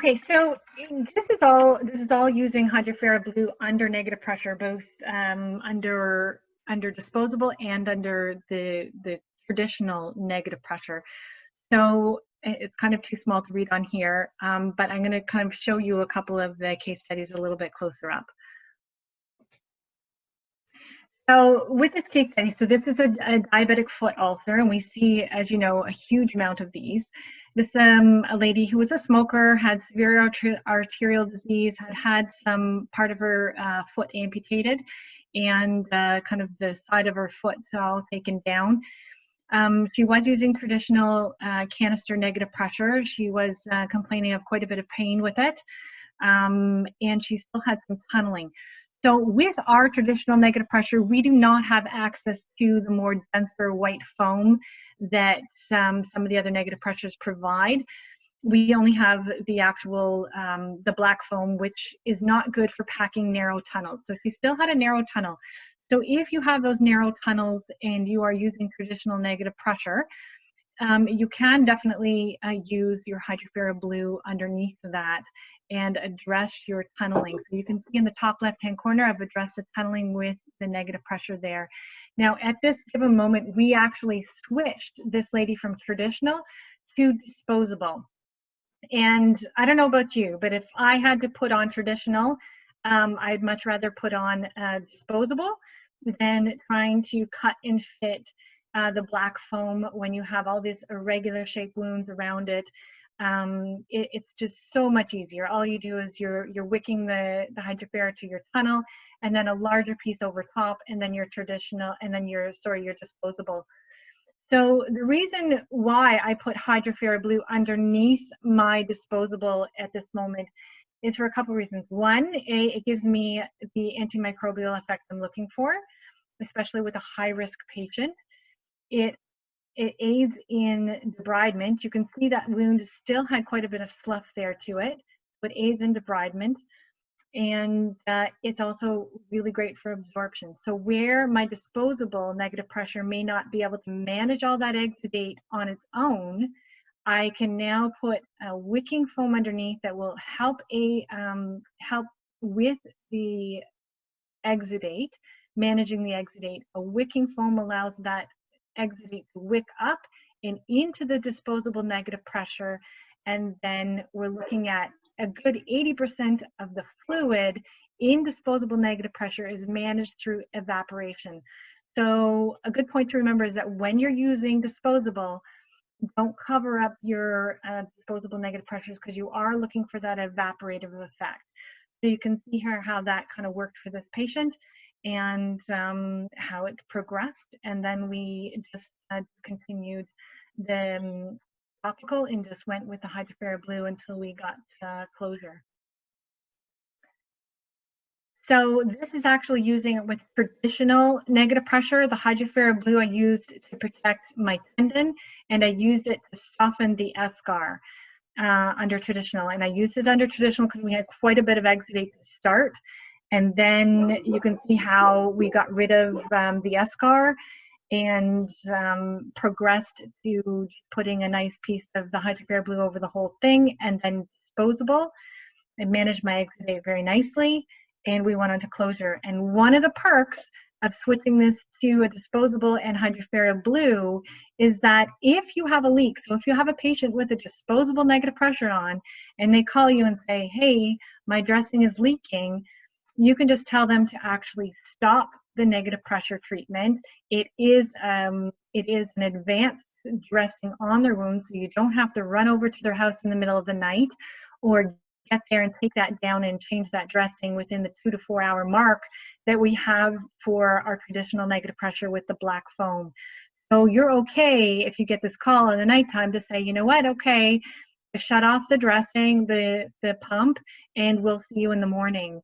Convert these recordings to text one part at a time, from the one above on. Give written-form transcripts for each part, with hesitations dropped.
Okay, so this is all using Hydrofera Blue under negative pressure, both under disposable and under the traditional negative pressure. So it's kind of too small to read on here, but I'm going to kind of show you a couple of the case studies a little bit closer up. So with this case study, so this is a diabetic foot ulcer, and we see, as you know, a huge amount of these. This a lady who was a smoker, had severe arterial disease, had some part of her foot amputated, and kind of the side of her foot all taken down. She was using traditional canister negative pressure. She was complaining of quite a bit of pain with it, and she still had some tunneling. So with our traditional negative pressure, we do not have access to the more denser white foam that some of the other negative pressures provide. We only have the actual, the black foam, which is not good for packing narrow tunnels. So if you still had a narrow tunnel, so if you have those narrow tunnels and you are using traditional negative pressure, you can definitely use your Hydrofera Blue underneath that and address your tunneling. So you can see in the top left-hand corner, I've addressed the tunneling with the negative pressure there. Now, at this given moment, we actually switched this lady from traditional to disposable. And I don't know about you, but if I had to put on traditional, I'd much rather put on disposable than trying to cut and fit the black foam when you have all these irregular shaped wounds around it. It's just so much easier. All you do is you're wicking the Hydrofera to your tunnel, and then a larger piece over top, and then your traditional, and then your disposable. So the reason why I put Hydrofera Blue underneath my disposable at this moment is for a couple reasons. One, it gives me the antimicrobial effect I'm looking for, especially with a high-risk patient. It aids in debridement. You can see that wound still had quite a bit of slough there to it, but aids in debridement. And it's also really great for absorption. So where my disposable negative pressure may not be able to manage all that exudate on its own, I can now put a wicking foam underneath that will help help with the exudate, managing the exudate. A wicking foam allows that exudate to wick up and into the disposable negative pressure, and then we're looking at a good 80% of the fluid in disposable negative pressure is managed through evaporation. So a good point to remember is that when you're using disposable, don't cover up your disposable negative pressures, because you are looking for that evaporative effect. So you can see here how that kind of worked for this patient and how it progressed. And then we just continued the topical and just went with the Hydrofera Blue until we got closure. So this is actually using it with traditional negative pressure. The Hydrofera Blue I used to protect my tendon, and I used it to soften the eschar under traditional. And I used it under traditional because we had quite a bit of exudate to start. And then you can see how we got rid of the eschar and progressed to putting a nice piece of the Hydrofera Blue over the whole thing, and then disposable. I managed my exudate very nicely, and we went on to closure. And one of the perks of switching this to a disposable and Hydrofera Blue is that if you have a leak, so if you have a patient with a disposable negative pressure on, and they call you and say, hey, my dressing is leaking, you can just tell them to actually stop the negative pressure treatment. It is an advanced dressing on their wounds, so you don't have to run over to their house in the middle of the night or get there and take that down and change that dressing within the 2 to 4 hour mark that we have for our traditional negative pressure with the black foam. So you're okay if you get this call in the nighttime to say, you know what, okay, shut off the dressing, the pump, and we'll see you in the morning.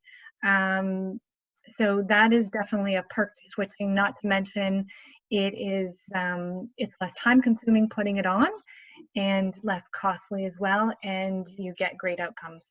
So that is definitely a perk to switching, not to mention it is it's less time consuming putting it on and less costly as well, and you get great outcomes.